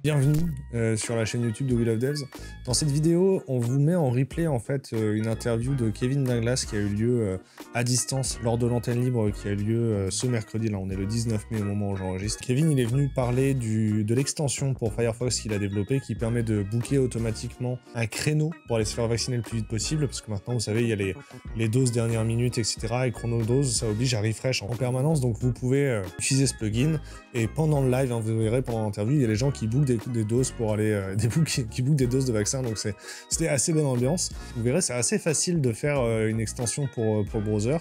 Bienvenue sur la chaîne YouTube de We Love Devs. Dans cette vidéo, on vous met en replay en fait une interview de Kevin Douglas qui a eu lieu à distance lors de l'antenne libre qui a eu lieu ce mercredi. Là, on est le 19 mai au moment où j'enregistre. Kevin, il est venu parler de l'extension pour Firefox qu'il a développée qui permet de booker automatiquement un créneau pour aller se faire vacciner le plus vite possible parce que maintenant, vous savez, il y a les doses dernière minute, etc. Et chronodose, ça oblige à refresh en permanence. Donc, vous pouvez utiliser ce plugin et pendant le live, hein, vous verrez pendant l'interview, il y a les gens qui bookent des doses pour aller qui bookent des doses de vaccin, donc c'était assez bonne ambiance. Vous verrez, c'est assez facile de faire une extension pour browser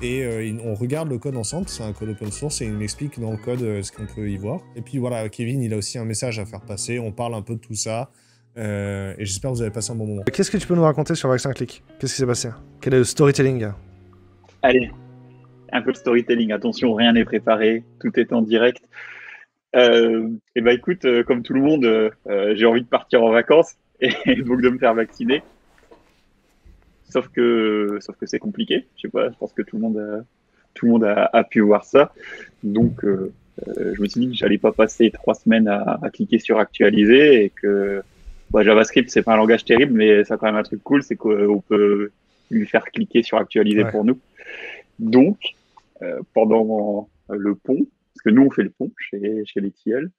et on regarde le code ensemble, c'est un code open source et il m'explique dans le code ce qu'on peut y voir. Et puis voilà, Kevin, il a aussi un message à faire passer, on parle un peu de tout ça et j'espère que vous avez passé un bon moment. Qu'est-ce que tu peux nous raconter sur Vaccin Click? Qu'est-ce qui s'est passé? Quel est le storytelling? Allez, un peu de storytelling, attention, rien n'est préparé, tout est en direct. Et bah écoute, comme tout le monde, j'ai envie de partir en vacances et donc de me faire vacciner. Sauf que c'est compliqué. Je sais pas, je pense que tout le monde a pu voir ça. Donc, je me suis dit que j'allais pas passer 3 semaines à cliquer sur actualiser et que JavaScript c'est pas un langage terrible, mais ça a quand même un truc cool, c'est qu'on peut lui faire cliquer sur actualiser pour nous. Donc, pendant le pont, parce que nous on fait le pont chez les tilleuls,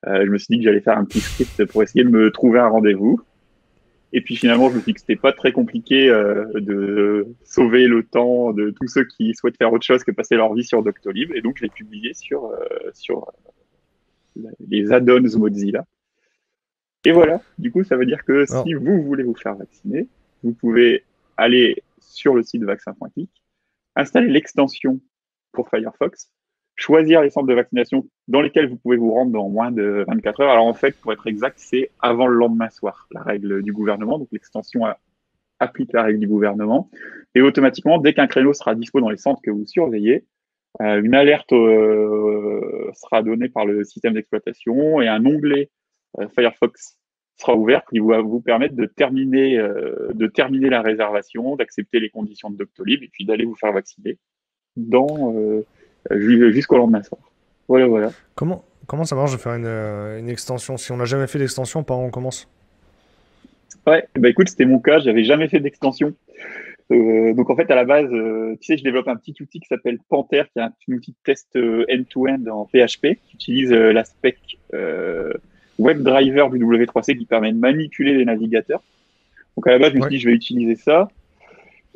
je me suis dit que j'allais faire un petit script pour essayer de me trouver un rendez-vous. Et puis finalement, je me suis dit que c'était pas très compliqué de sauver le temps de tous ceux qui souhaitent faire autre chose que passer leur vie sur Doctolib. Et donc, je l'ai publié sur les add-ons Mozilla. Et voilà, du coup, ça veut dire que si vous voulez vous faire vacciner, vous pouvez aller sur le site vaccin.click, installer l'extension pour Firefox, choisir les centres de vaccination dans lesquels vous pouvez vous rendre dans moins de 24 heures. Alors en fait, pour être exact, c'est avant le lendemain soir, la règle du gouvernement. Donc l'extension applique la règle du gouvernement. Et automatiquement, dès qu'un créneau sera dispo dans les centres que vous surveillez, une alerte sera donnée par le système d'exploitation et un onglet Firefox sera ouvert qui va vous permettre de terminer la réservation, d'accepter les conditions de Doctolib et puis d'aller vous faire vacciner jusqu'au lendemain soir. Voilà. Comment ça marche de faire une extension? Si on n'a jamais fait d'extension, par où on commence? Ouais, bah écoute, c'était mon cas, j'avais jamais fait d'extension. Donc en fait, à la base, tu sais, je développe un petit outil qui s'appelle Panther, qui est un outil de test end-to-end en PHP, qui utilise la spec WebDriver du W3C qui permet de manipuler les navigateurs. Donc à la base, je me suis dit, je vais utiliser ça.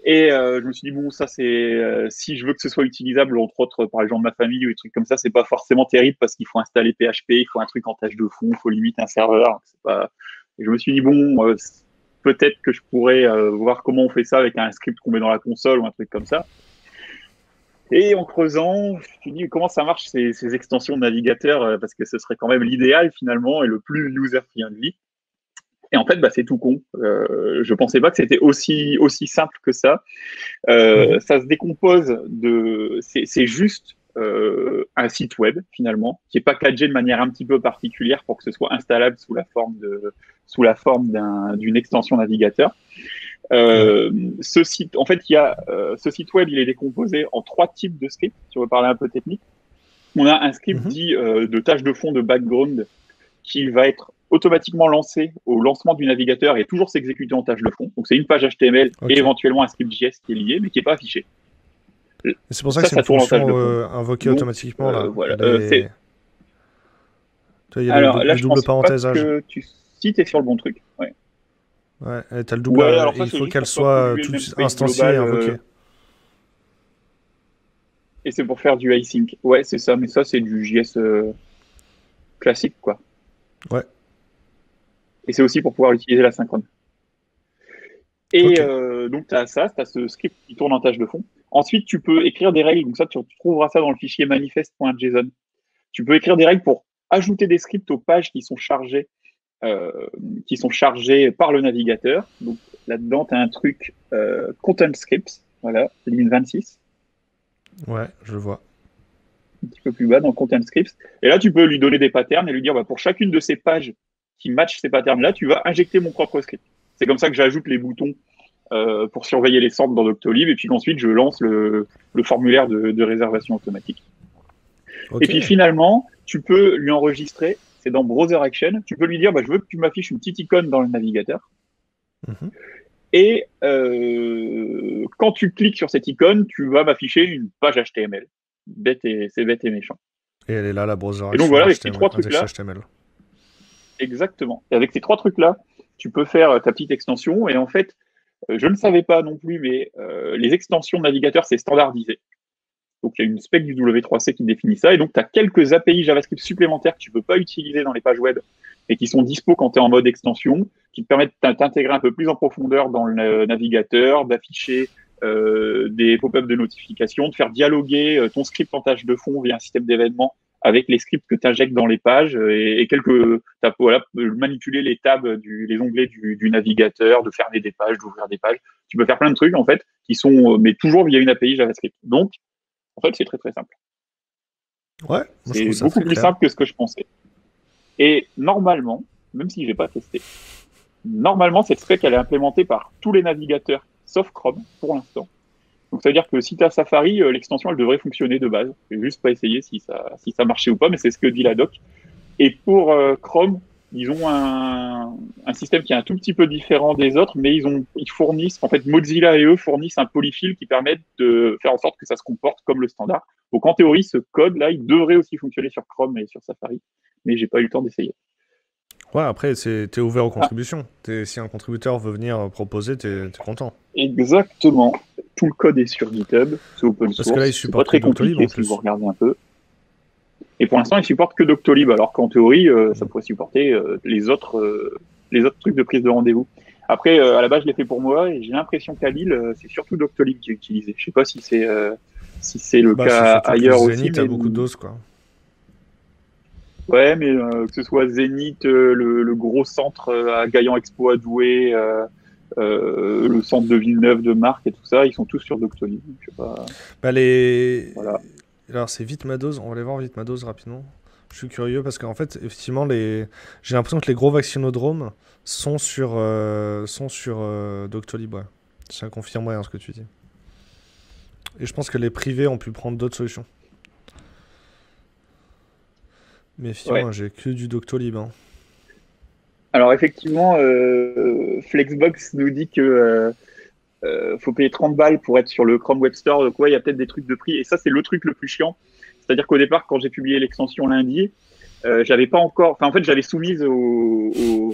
Et je me suis dit, bon, ça, c'est si je veux que ce soit utilisable, entre autres, par les gens de ma famille ou des trucs comme ça, c'est pas forcément terrible parce qu'il faut installer PHP, il faut un truc en tâche de fond, il faut limite un serveur. C'est pas... Et je me suis dit, bon, peut-être que je pourrais voir comment on fait ça avec un script qu'on met dans la console ou un truc comme ça. Et en creusant, je me suis dit, comment ça marche ces extensions de navigateur parce que ce serait quand même l'idéal finalement et le plus user-friendly. Et en fait, c'est tout con. Je pensais pas que c'était aussi simple que ça. Ça se décompose c'est juste un site web finalement qui est packagé de manière un petit peu particulière pour que ce soit installable sous la forme d'une extension navigateur. Ce site, en fait, ce site web, il est décomposé en 3 types de scripts. Si on veut parler un peu technique, on a un script dit de tâche de fond de background qui va être automatiquement lancé au lancement du navigateur et toujours s'exécuter en tâche de fond. Donc c'est une page HTML et éventuellement un script JS qui est lié, mais qui n'est pas affiché. C'est pour ça que c'est une fonction invoquée automatiquement là. Voilà. Il y a alors, le double parenthèsage. Si tu es sur le bon truc. Ouais, tu as le double. Il faut qu'elle soit tout instanciée et invoquée. Et c'est pour faire du async. Ouais, c'est ça, mais ça, c'est du JS classique, quoi. Ouais. Et c'est aussi pour pouvoir utiliser la synchrone. Et donc, tu as ça, tu as ce script qui tourne en tâche de fond. Ensuite, tu peux écrire des règles. Donc ça, tu trouveras ça dans le fichier manifest.json. Tu peux écrire des règles pour ajouter des scripts aux pages qui sont chargées par le navigateur. Donc là-dedans, tu as un truc content scripts, voilà, ligne 26. Ouais, je le vois. Un petit peu plus bas dans content scripts. Et là, tu peux lui donner des patterns et lui dire, pour chacune de ces pages qui matchent ces patterns-là, tu vas injecter mon propre script. C'est comme ça que j'ajoute les boutons pour surveiller les centres dans Doctolib et puis qu'ensuite, je lance le formulaire de réservation automatique. Et puis finalement, tu peux lui enregistrer c'est dans Browser Action. Tu peux lui dire, je veux que tu m'affiches une petite icône dans le navigateur. Et quand tu cliques sur cette icône, tu vas m'afficher une page HTML. C'est bête et méchant. Et elle est là, la Browser Action. Et donc voilà, avec ces trois trucs-là. Exactement. Et avec ces trois trucs-là, tu peux faire ta petite extension. Et en fait, je ne savais pas non plus, mais les extensions de navigateur, c'est standardisé. Donc, il y a une spec du W3C qui définit ça. Et donc, tu as quelques API JavaScript supplémentaires que tu ne peux pas utiliser dans les pages web et qui sont dispo quand tu es en mode extension, qui te permettent de t'intégrer un peu plus en profondeur dans le navigateur, d'afficher des pop-up de notification, de faire dialoguer ton script en tâche de fond via un système d'événements avec les scripts que tu injectes dans les pages et manipuler les tabs, les onglets du navigateur, de fermer des pages, d'ouvrir des pages. Tu peux faire plein de trucs, en fait, qui sont, mais toujours via une API JavaScript. Donc, en fait, c'est très, très simple. Ouais, c'est beaucoup plus simple que ce que je pensais. Et normalement, même si je n'ai pas testé, normalement, cette spec, elle est implémentée par tous les navigateurs, sauf Chrome, pour l'instant. Donc, ça veut dire que si tu as Safari, l'extension, elle devrait fonctionner de base. Je vais juste pas essayer si ça marchait ou pas, mais c'est ce que dit la doc. Et pour Chrome, ils ont un système qui est un tout petit peu différent des autres, mais ils fournissent, en fait, Mozilla et eux fournissent un polyfill qui permet de faire en sorte que ça se comporte comme le standard. Donc, en théorie, ce code-là, il devrait aussi fonctionner sur Chrome et sur Safari, mais j'ai pas eu le temps d'essayer. Ouais, après, t'es ouvert aux contributions. Si un contributeur veut venir proposer, t'es content. Exactement. Tout le code est sur GitHub, c'est open source. Parce que là, il supporte très compliqué si vous regardez un peu. Et pour l'instant, il supporte que Doctolib, alors qu'en théorie, ça pourrait supporter les autres trucs de prise de rendez-vous. Après, à la base, je l'ai fait pour moi, et j'ai l'impression qu'à Lille, c'est surtout Doctolib qui est utilisé. Je sais pas si c'est le cas ailleurs aussi. Zenith a beaucoup de doses, quoi. Ouais, mais que ce soit Zenith, le gros centre à Gaillan Expo à Douai, le centre de Villeneuve de Marc et tout ça, ils sont tous sur Doctolib. Je sais pas. Voilà. Alors, c'est vite ma dose. On va aller voir vite ma dose rapidement. Je suis curieux parce qu'en fait, effectivement, j'ai l'impression que les gros vaccinodromes sont sur Doctolib. Ouais. Ça confirme rien ce que tu dis. Et je pense que les privés ont pu prendre d'autres solutions. Mais effectivement, j'ai que du Doctolib. Hein. Alors effectivement, Flexbox nous dit que faut payer 30 balles pour être sur le Chrome Web Store. Donc ouais, il y a peut-être des trucs de prix. Et ça, c'est le truc le plus chiant. C'est-à-dire qu'au départ, quand j'ai publié l'extension lundi, j'avais pas encore... Enfin, en fait, j'avais soumise aux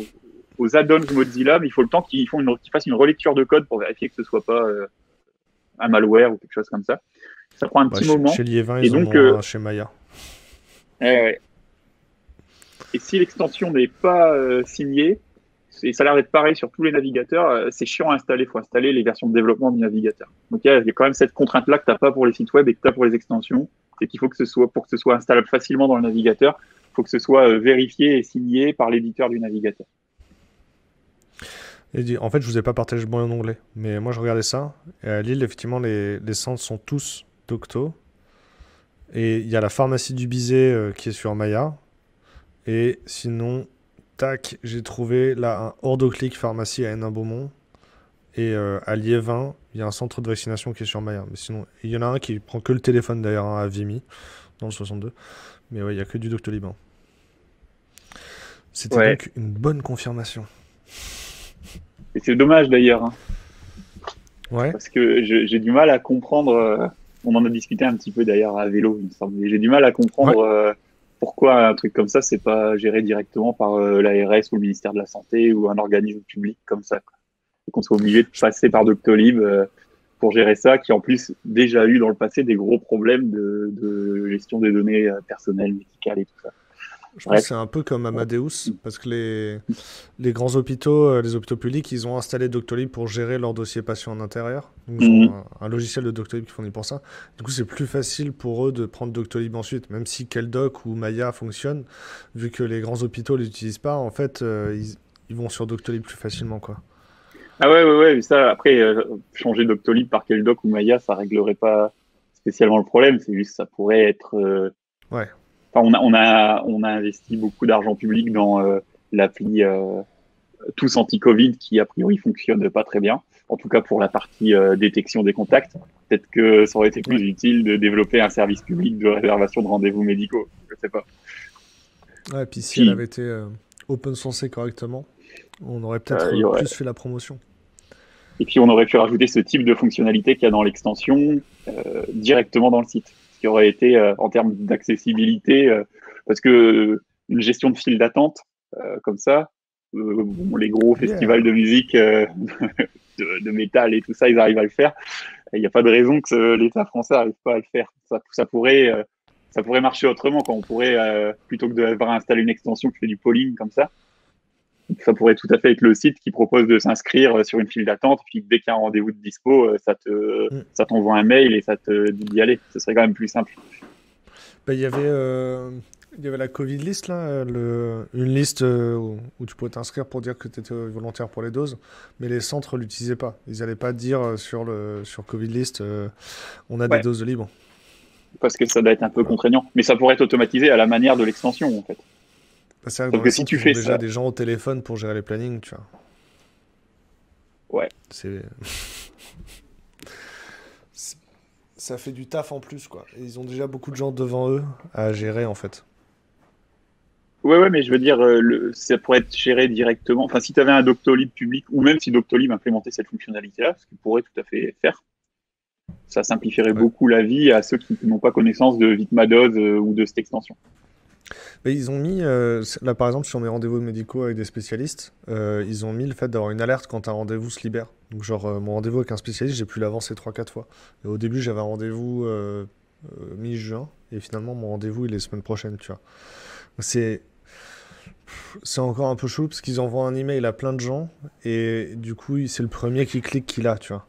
add-ons Mozilla, mais il faut le temps qu'ils fassent une relecture de code pour vérifier que ce soit pas un malware ou quelque chose comme ça. Ça prend un petit moment. Chez Liévin, ils en ont chez Maya. Ouais. Et si l'extension n'est pas signée, et ça a l'air d'être pareil sur tous les navigateurs, c'est chiant à installer. Il faut installer les versions de développement du navigateur. Donc il y a quand même cette contrainte-là que tu n'as pas pour les sites web et que tu as pour les extensions. C'est qu'il faut que pour que ce soit installable facilement dans le navigateur, il faut que ce soit vérifié et signé par l'éditeur du navigateur. Et en fait, je vous ai pas partagé mon onglet, mais moi je regardais ça. Et à Lille, effectivement, les centres sont tous Docto. Et il y a la pharmacie du Bizet qui est sur Maya. Et sinon, tac, j'ai trouvé là un Ordoclic pharmacie à Hénin-Beaumont. Et à Liévin, il y a un centre de vaccination qui est sur Maya. Mais sinon, il y en a un qui prend que le téléphone d'ailleurs, à Vimy, dans le 62. Mais ouais, il n'y a que du Doctolib. Hein. C'était donc une bonne confirmation. Et c'est dommage d'ailleurs. Hein. Ouais. Parce que j'ai du mal à comprendre. On en a discuté un petit peu d'ailleurs à vélo, il me semble. Mais j'ai du mal à comprendre pourquoi un truc comme ça, c'est pas géré directement par l'ARS ou le ministère de la Santé ou un organisme public comme ça. Quoi. Et qu'on soit obligé de passer par Doctolib pour gérer ça, qui en plus déjà eu dans le passé des gros problèmes de gestion des données personnelles, médicales et tout ça. Je pense que c'est un peu comme Amadeus, parce que les grands hôpitaux, les hôpitaux publics, ils ont installé Doctolib pour gérer leurs dossiers patients en intérieur. Donc, ils ont un logiciel de Doctolib qui fournit pour ça. Du coup, c'est plus facile pour eux de prendre Doctolib ensuite, même si Keldoc ou Maya fonctionnent, vu que les grands hôpitaux ne l'utilisent pas, en fait, ils vont sur Doctolib plus facilement, quoi. Ah ouais, ça, après, changer Doctolib par Keldoc ou Maya, ça réglerait pas spécialement le problème, c'est juste ça pourrait être... Enfin, on a investi beaucoup d'argent public dans l'appli Tous Anti-Covid qui, a priori, fonctionne pas très bien. En tout cas, pour la partie détection des contacts. Peut-être que ça aurait été plus utile de développer un service public de réservation de rendez-vous médicaux. Je sais pas. Ouais, puis si elle Puis, avait été open sourcée correctement, on aurait peut-être il y aurait, plus fait la promotion. et puis, on aurait pu rajouter ce type de fonctionnalité qu'il y a dans l'extension directement dans le site. Ce qui aurait été, en termes d'accessibilité, parce que une gestion de file d'attente, comme ça, bon, les gros festivals Yeah. de musique, de métal et tout ça, ils arrivent à le faire. Il n'y a pas de raison que l'État français n'arrive pas à le faire. Ça pourrait marcher autrement, quand on pourrait, plutôt que d'avoir installé une extension qui fait du polling comme ça pourrait tout à fait être le site qui propose de s'inscrire sur une file d'attente, puis dès qu'il y a un rendez-vous de dispo, Mm. ça t'envoie un mail et ça te dit d'y aller. Ce serait quand même plus simple. Bah, il y avait la Covid list, là, une liste où tu pouvais t'inscrire pour dire que tu étais volontaire pour les doses, mais les centres l'utilisaient pas. Ils n'allaient pas dire sur Covid list, on a des Ouais, doses de libre. parce que ça doit être un peu Voilà. contraignant. Mais ça pourrait être automatisé à la manière de l'extension, en fait. Bah, c'est vrai que Sauf dans les que si centres, tu ils ont fais déjà ça, des gens au téléphone pour gérer les plannings, tu vois. ouais. C'est... Ça fait du taf en plus, quoi. Et ils ont déjà beaucoup de gens devant eux à gérer, en fait. Ouais, mais je veux dire, ça pourrait être géré directement. Enfin, si tu avais un Doctolib public, ou même si Doctolib implémentait cette fonctionnalité-là, ce qu'il pourrait tout à fait faire, ça simplifierait Ouais. beaucoup la vie à ceux qui n'ont pas connaissance de Vitmados ou de cette extension. Mais ils ont mis, là par exemple, sur mes rendez-vous médicaux avec des spécialistes, ils ont mis le fait d'avoir une alerte quand un rendez-vous se libère. Donc, genre, mon rendez-vous avec un spécialiste, j'ai pu l'avancer 3-4 fois. Et au début, j'avais un rendez-vous mi-juin, et finalement, mon rendez-vous, il est semaine prochaine, tu vois. C'est, c'est encore un peu chaud parce qu'ils envoient un email à plein de gens, et du coup, c'est le premier qui clique qu'il a, tu vois.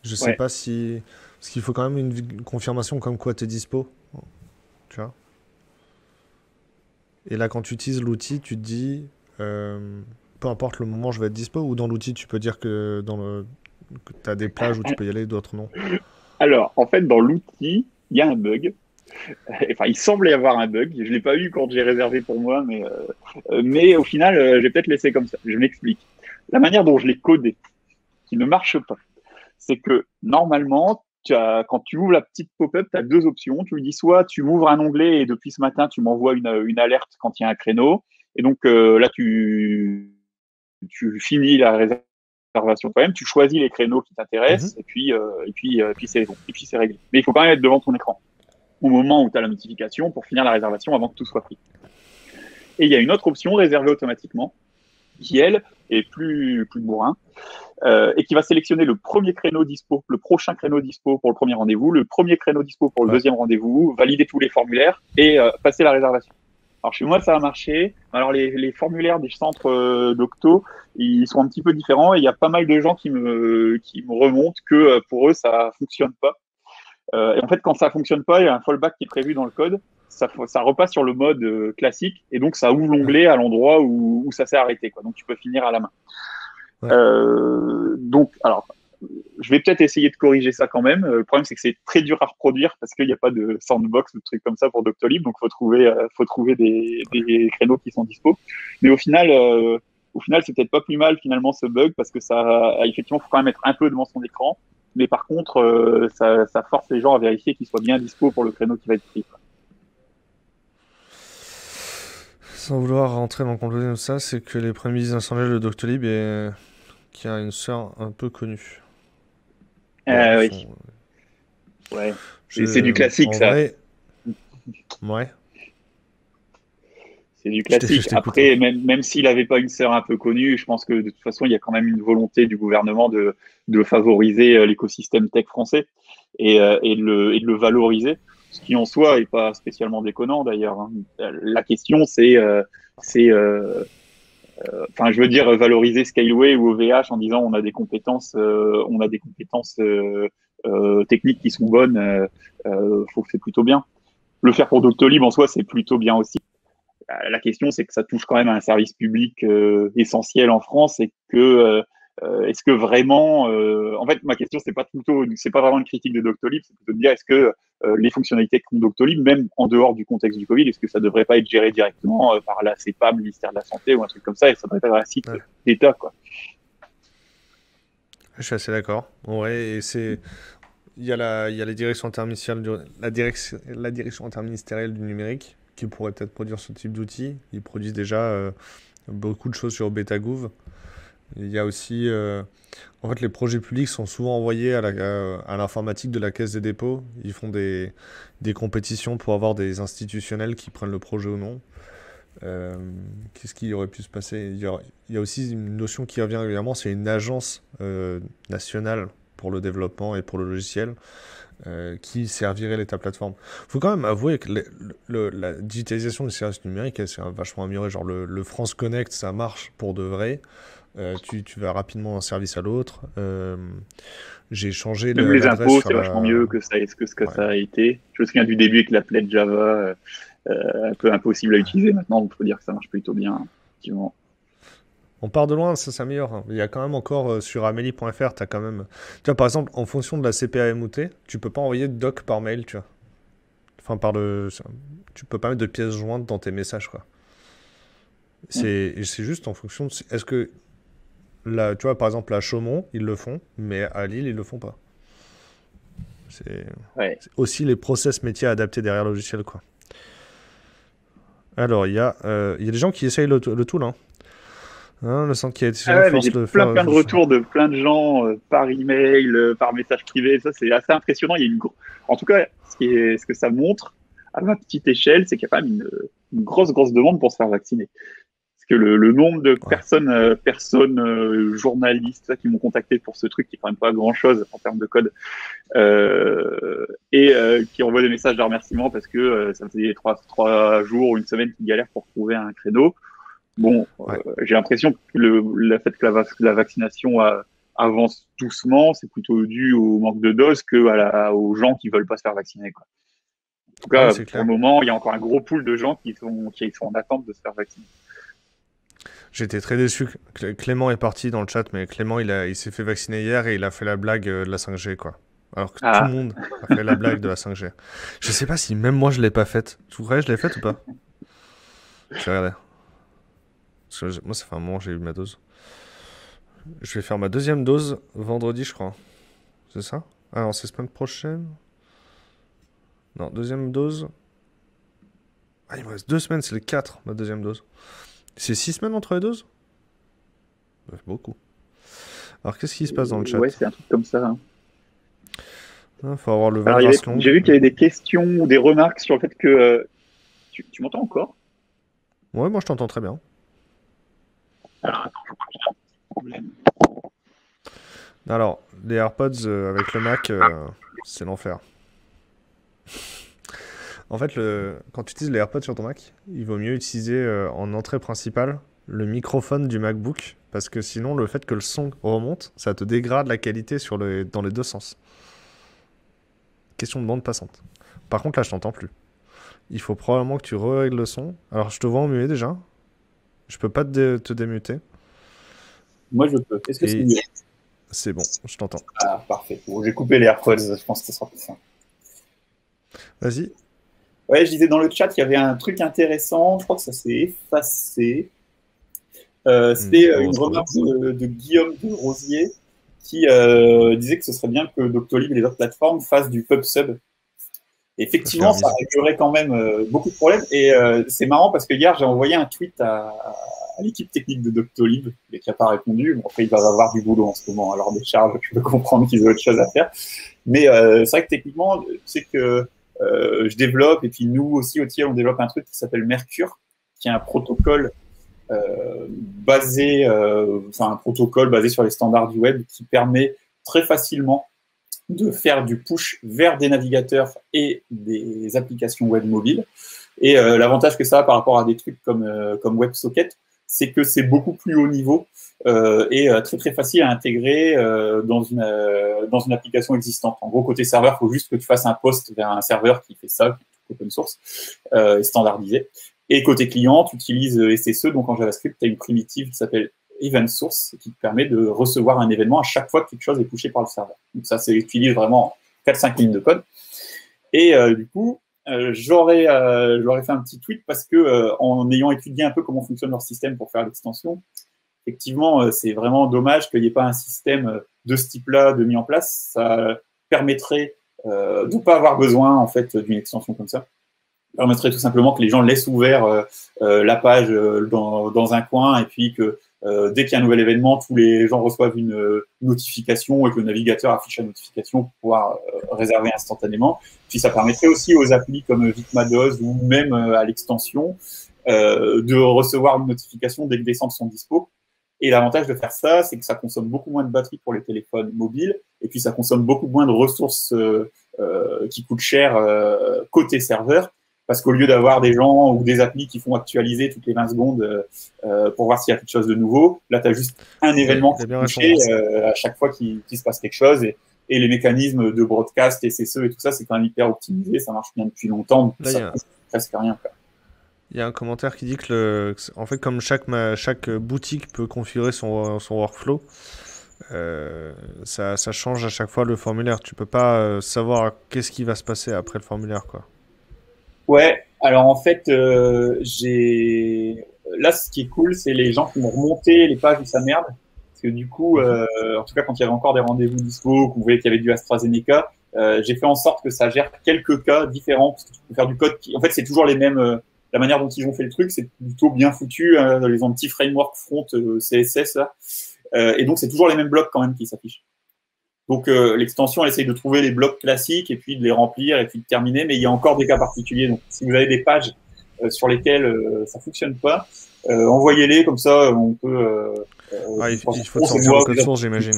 Je sais Ouais. pas si. Parce qu'il faut quand même une confirmation comme quoi t'es dispo, tu vois. Et là, quand tu utilises l'outil, tu te dis, euh, peu importe le moment, je vais être dispo. Ou dans l'outil, tu peux dire que tu as des plages où tu peux y aller, d'autres non. Alors, en fait, dans l'outil, il y a un bug. Enfin, il semble y avoir un bug. Je l'ai pas eu quand j'ai réservé pour moi, mais au final, je vais peut-être laisser comme ça. Je m'explique. La manière dont je l'ai codé, qui ne marche pas, c'est que normalement, quand tu ouvres la petite pop-up, tu as deux options. Tu lui dis soit tu m'ouvres un onglet et depuis ce matin, tu m'envoies une alerte quand il y a un créneau. Et donc là, tu finis la réservation toi-même, tu choisis les créneaux qui Mhm. t'intéressent et puis c'est bon. Et puis c'est réglé. Mais il faut quand même être devant ton écran au moment où tu as la notification pour finir la réservation avant que tout soit pris. Et il y a une autre option réservée automatiquement qui, elle, est plus bourrin, et qui va sélectionner le premier créneau dispo, le prochain créneau dispo pour le premier rendez-vous, le premier créneau dispo pour le Ouais. deuxième rendez-vous, valider tous les formulaires et passer la réservation. Alors chez moi, ça a marché. Alors les formulaires des centres d'octo, ils sont un petit peu différents et il y a pas mal de gens qui me remontent que pour eux, ça fonctionne pas. Et en fait, quand ça fonctionne pas, il y a un fallback qui est prévu dans le code. Ça repasse sur le mode classique et donc ça ouvre Ouais. l'onglet à l'endroit où ça s'est arrêté, quoi. Donc tu peux finir à la main. Ouais. Donc, alors, je vais peut-être essayer de corriger ça quand même. Le problème, c'est que c'est très dur à reproduire parce qu'il n'y a pas de sandbox ou de trucs comme ça pour Doctolib. Donc, faut trouver des créneaux qui sont dispo. Mais au final, c'est peut-être pas plus mal finalement ce bug parce que ça, effectivement, faut quand même être un peu devant son écran. Mais par contre, ça force les gens à vérifier qu'ils soient bien dispo pour le créneau qui va être pris, quoi. Sans vouloir rentrer dans le complot de ça, c'est que les premiers incendiaires de Doctolib et qui a une sœur un peu connue. Bon, Oui, ouais. C'est du classique, en ça. vrai, ouais. C'est du Je classique. t'écoute. Ouais. Après, même s'il n'avait pas une sœur un peu connue, je pense que de toute façon, il y a quand même une volonté du gouvernement de favoriser l'écosystème tech français et de le valoriser, ce qui en soi n'est pas spécialement déconnant d'ailleurs, hein. La question, enfin, je veux dire, valoriser Skyway ou OVH en disant on a des compétences techniques qui sont bonnes, faut que c'est plutôt bien. Le faire pour Doctolib en soi, c'est plutôt bien aussi. La question, c'est que ça touche quand même à un service public essentiel en France et que est-ce que vraiment, en fait, ma question, c'est pas vraiment une critique de Doctolib, c'est plutôt de dire est-ce que les fonctionnalités qu'ont Doctolib, même en dehors du contexte du Covid, est-ce que ça devrait pas être géré directement par la CEPAM, le ministère de la Santé ou un truc comme ça, et ça devrait être un site Ouais. d'État, quoi. Je suis assez d'accord. Ouais, et c'est. il y a la direction interministérielle du numérique qui pourrait peut-être produire ce type d'outils. Ils produisent déjà beaucoup de choses sur Betagouv. Il y a aussi, en fait, les projets publics sont souvent envoyés à l'informatique de la Caisse des dépôts. Ils font des compétitions pour avoir des institutionnels qui prennent le projet ou non. Euh, Qu'est-ce qui aurait pu se passer? Il y a aussi une notion qui revient régulièrement, c'est une agence nationale pour le développement et pour le logiciel qui servirait l'État plateforme. Il faut quand même avouer que la digitalisation des services numériques, elle s'est vachement améliorée. Genre le France Connect, ça marche pour de vrai. Tu vas rapidement d'un service à l'autre. J'ai changé Même les l'adresse impôts, sur c'est vachement mieux que ça, ce que Ouais. ça a été. Je me souviens du début avec l'applet Java, un peu impossible à utiliser. Maintenant, on peut dire que ça marche plutôt bien, effectivement. On part de loin, ça s'améliore, hein. Il y a quand même encore sur amélie.fr, tu as quand même. Tu vois, par exemple, en fonction de la CPAMOT, tu peux pas envoyer de doc par mail, tu vois. Enfin, tu peux pas mettre de pièces jointes dans tes messages, quoi. C'est juste en fonction de. Est-ce que. Là, tu vois, par exemple, à Chaumont, ils le font, mais à Lille, ils le font pas. C'est Ouais. c'est aussi les process métiers adaptés derrière le logiciel, quoi. Alors, il y a des gens qui essayent le tool, hein. Hein, le centre qui a été Ah ouais, mais force j'ai de faire. plein de retours de plein de gens par email, par message privé. Ça, c'est assez impressionnant. Il y a en tout cas, ce que ça montre à ma petite échelle, c'est qu'il y a quand même une grosse demande pour se faire vacciner. Parce que le nombre de Ouais. personnes journalistes ça, qui m'ont contacté pour ce truc qui est quand même pas grand-chose en termes de code, et qui envoient des messages de remerciement parce que ça faisait trois jours ou une semaine qu'ils galèrent pour trouver un créneau. Bon, Ouais. j'ai l'impression que le fait que la vaccination avance doucement, c'est plutôt dû au manque de doses aux gens qui veulent pas se faire vacciner, quoi. En tout Ouais, cas, c'est pour clair. le moment, il y a encore un gros pool de gens qui sont en attente de se faire vacciner. J'étais très déçu. Clément est parti dans le chat, mais Clément, il s'est fait vacciner hier et il a fait la blague de la 5G, quoi. Alors que tout le Ah, monde a fait la blague de la 5G. Je sais pas si même moi je l'ai pas faite. Tu crois que je l'ai faite ou pas? Je vais regarder. Parce que moi, ça fait un moment que j'ai eu ma dose. Je vais faire ma deuxième dose vendredi, je crois. C'est ça? Ah non, c'est semaine prochaine? Non, deuxième dose. Ah, il me reste 2 semaines, c'est le 4, ma deuxième dose. C'est 6 semaines entre les doses? Ouais, beaucoup. Alors, qu'est-ce qui se passe dans le ouais, chat? c'est un truc comme ça, hein. Faut avoir le Alors, Valgrind long. j'ai vu qu'il y avait des questions ou des remarques sur le fait que tu m'entends encore? Ouais, moi je t'entends très bien. Alors, attends, je crois que j'ai un petit problème. Alors, les AirPods avec le Mac, c'est l'enfer. En fait, quand tu utilises les AirPods sur ton Mac, il vaut mieux utiliser en entrée principale le microphone du MacBook, parce que sinon, le fait que le son remonte, ça te dégrade la qualité dans les deux sens. Question de bande passante. Par contre, là, je t'entends plus. Il faut probablement que tu règles le son. Alors, je te vois en muet déjà. Je peux pas te démuter. Moi, je peux. Est-ce que c'est Et mieux? c'est bon, je t'entends. Ah, parfait. Bon, j'ai coupé les AirPods, je pense que ce sera plus simple. Vas-y. Ouais, je disais dans le chat, il y avait un truc intéressant. Je crois que ça s'est effacé. C'était Faut une retrouver. remarque de Guillaume de Rosier qui disait que ce serait bien que Doctolib et les autres plateformes fassent du PubSub. Effectivement, ça réglerait quand même beaucoup de problèmes. Et c'est marrant parce que hier, j'ai envoyé un tweet à l'équipe technique de Doctolib et qui n'a pas répondu. Bon, après, ils doivent avoir du boulot en ce moment. Alors, des charges, je peux comprendre qu'ils ont autre chose à faire. Mais c'est vrai que techniquement, c'est que je développe, et puis nous aussi, au TIEL, on développe un truc qui s'appelle Mercure, qui est un protocole un protocole basé sur les standards du web qui permet très facilement de faire du push vers des navigateurs et des applications web mobiles. Et l'avantage que ça a par rapport à des trucs comme WebSocket, c'est que c'est beaucoup plus haut niveau et très très facile à intégrer dans une application existante. En gros, côté serveur, il faut juste que tu fasses un post vers un serveur qui fait ça, open source, et standardisé. Et côté client, tu utilises SSE, donc en JavaScript, tu as une primitive qui s'appelle event source qui te permet de recevoir un événement à chaque fois que quelque chose est poussé par le serveur. Donc ça, c'est utilise vraiment 4-5 lignes de code. Et du coup, j'aurais fait un petit tweet parce que en ayant étudié un peu comment fonctionne leur système pour faire l'extension, effectivement, c'est vraiment dommage qu'il n'y ait pas un système de ce type-là de mis en place. Ça permettrait de ne pas avoir besoin en fait d'une extension comme ça. Permettrait tout simplement que les gens laissent ouvert la page dans un coin et puis que dès qu'il y a un nouvel événement, tous les gens reçoivent une notification et que le navigateur affiche la notification pour pouvoir réserver instantanément. Puis ça permettrait aussi aux applis comme Vitmados ou même à l'extension de recevoir une notification dès que des centres sont dispo. Et l'avantage de faire ça, c'est que ça consomme beaucoup moins de batterie pour les téléphones mobiles et puis ça consomme beaucoup moins de ressources qui coûtent cher côté serveur. Parce qu'au lieu d'avoir des gens ou des applis qui font actualiser toutes les 20 secondes pour voir s'il y a quelque chose de nouveau, là, tu as juste un événement qui est touché à chaque fois qu'il se passe quelque chose. Et les mécanismes de broadcast, SSE et tout ça, c'est quand même hyper optimisé. Ça marche bien depuis longtemps. Là, ça coûte presque rien. Il y a un commentaire qui dit que, en fait, comme chaque boutique peut configurer son workflow, ça change à chaque fois le formulaire. Tu peux pas savoir qu'est-ce qui va se passer après le formulaire, quoi. Ouais, alors en fait, là, ce qui est cool, c'est les gens qui vont remonter les pages où ça merde. Parce que du coup, en tout cas, quand il y avait encore des rendez-vous dispo, qu'on voyait qu'il y avait du AstraZeneca, j'ai fait en sorte que ça gère quelques cas différents. Parce que tu peux faire du code en fait, c'est toujours les mêmes. La manière dont ils ont fait le truc, c'est plutôt bien foutu. Ils ont un petit framework front CSS, là. Et donc, c'est toujours les mêmes blocs quand même qui s'affichent. Donc, l'extension, elle essaye de trouver les blocs classiques et puis de les remplir et puis de terminer. Mais il y a encore des cas particuliers. Donc, si vous avez des pages sur lesquelles ça fonctionne pas, envoyez-les. Comme ça, on peut... il faut sortir le code source, j'imagine.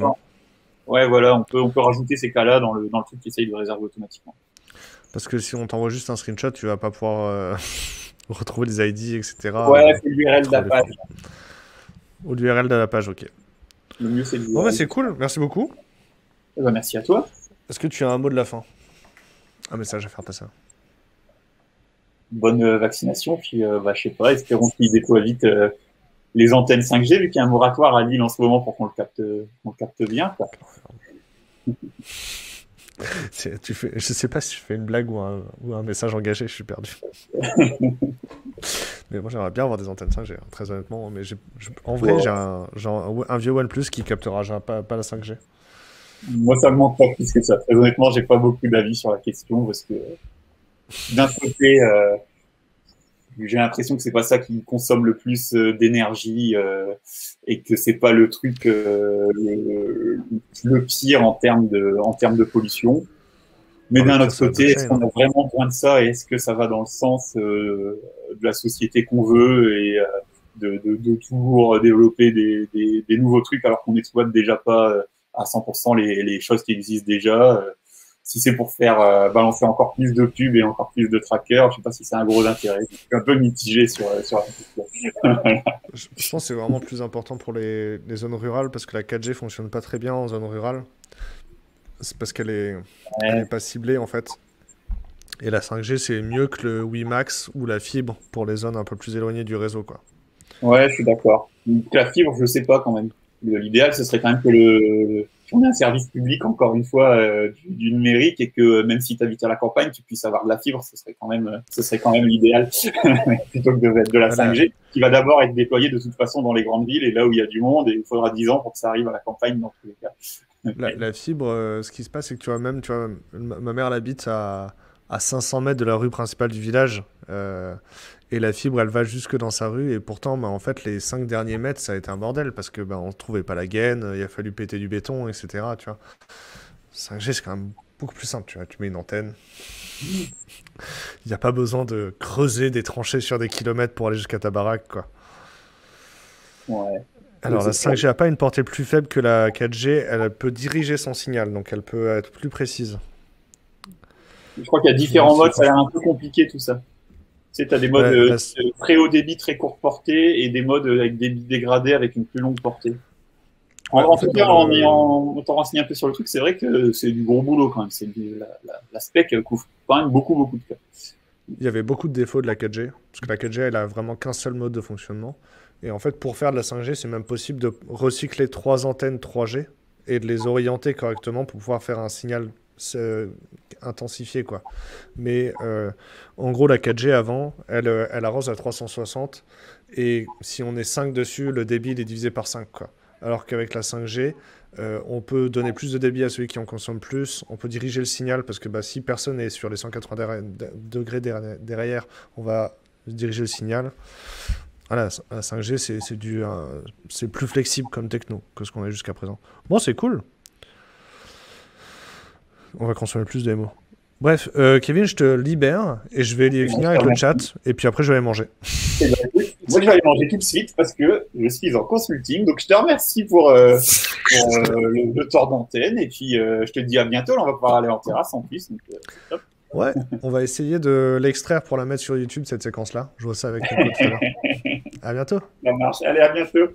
Ouais, voilà, on peut rajouter ces cas-là dans le truc qui essaye de réserver automatiquement. Parce que si on t'envoie juste un screenshot, tu vas pas pouvoir retrouver les ID, etc. Ouais, c'est l'URL de la page. Ou l'URL de la page, ok. Le mieux, c'est l'URL. Bon, bah, c'est cool, merci beaucoup. Eh ben, merci à toi. Est-ce que tu as un mot de la fin? Un message à faire passer? Bonne vaccination, puis je sais pas, espérons qu'ils déploient vite les antennes 5G, vu qu'il y a un moratoire à Lille en ce moment pour qu'on le capte bien, quoi. Je sais pas si je fais une blague ou un message engagé, je suis perdu. Mais moi j'aimerais bien avoir des antennes 5G, très honnêtement. Mais en vrai, j'ai un vieux OnePlus qui captera pas la 5G. Moi, ça me manque pas plus que ça. Très honnêtement, j'ai pas beaucoup d'avis sur la question parce que d'un côté, j'ai l'impression que c'est pas ça qui consomme le plus d'énergie et que c'est pas le truc le pire en termes de pollution. Mais d'un autre côté, est-ce qu'on a vraiment besoin de ça et est-ce que ça va dans le sens de la société qu'on veut et de toujours développer des nouveaux trucs alors qu'on n'exploite déjà pas à 100% les choses qui existent déjà. Si c'est pour faire balancer encore plus de pubs et encore plus de trackers, je sais pas si c'est un gros intérêt. Je suis un peu mitigé sur la question. Je pense que c'est vraiment plus important pour les zones rurales parce que la 4G fonctionne pas très bien en zone rurale. C'est parce qu'elle est pas ciblée en fait. Et la 5G c'est mieux que le WiMAX ou la fibre pour les zones un peu plus éloignées du réseau, quoi. Ouais, je suis d'accord. La fibre, je sais pas quand même. L'idéal, ce serait quand même que si on a un service public, encore une fois, du numérique et que même si tu habites à la campagne, tu puisses avoir de la fibre, ce serait quand même l'idéal plutôt que de la 5G qui va d'abord être déployée de toute façon dans les grandes villes et là où il y a du monde et il faudra 10 ans pour que ça arrive à la campagne dans tous les cas. La fibre, ce qui se passe, c'est que tu vois, ma mère elle habite à 500 mètres de la rue principale du village. Et la fibre, elle va jusque dans sa rue. Et pourtant, en fait, les 5 derniers mètres, ça a été un bordel parce que on ne trouvait pas la gaine, il a fallu péter du béton, etc. Tu vois. 5G, c'est quand même beaucoup plus simple. Tu vois. Tu mets une antenne. Il n'y a pas besoin de creuser des tranchées sur des kilomètres pour aller jusqu'à ta baraque, quoi. Ouais. Alors, la 5G n'a pas une portée plus faible que la 4G. Elle peut diriger son signal, donc elle peut être plus précise. Je crois qu'il y a différents modes. Ça a l'air un peu compliqué, tout ça. Tu sais, tu as des modes très haut débit, très courte portée et des modes avec débit dégradé avec une plus longue portée. En tout cas, en t'en renseignant un peu sur le truc, c'est vrai que c'est du gros boulot quand même. La spec couvre quand même beaucoup de cas. Il y avait beaucoup de défauts de la 4G, parce que la 4G, elle a vraiment qu'un seul mode de fonctionnement. Et en fait, pour faire de la 5G, c'est même possible de recycler 3 antennes 3G et de les orienter correctement pour pouvoir faire un signal intensifié, quoi. Mais en gros, la 4G avant, elle arrose à 360 et si on est 5 dessus, le débit il est divisé par 5, quoi. alors qu'avec la 5G, on peut donner plus de débit à celui qui en consomme plus, on peut diriger le signal, parce que si personne est sur les 180 degrés derrière, on va diriger le signal. Voilà, la 5G, c'est plus flexible comme techno que ce qu'on a jusqu'à présent. Bon, c'est cool. On va consommer plus de MO. Bref, Kevin, je te libère et je vais finir avec le chat et puis après je vais aller manger. Moi, je vais aller manger tout de suite parce que je suis en consulting. Donc, je te remercie pour le temps d'antenne et puis je te dis à bientôt. Là, on va pouvoir aller en terrasse en plus. Donc, top. Ouais, on va essayer de l'extraire pour la mettre sur YouTube, cette séquence-là. Je vois ça avec tes potes tout à l'heure. À bientôt. Ça marche. Allez, à bientôt.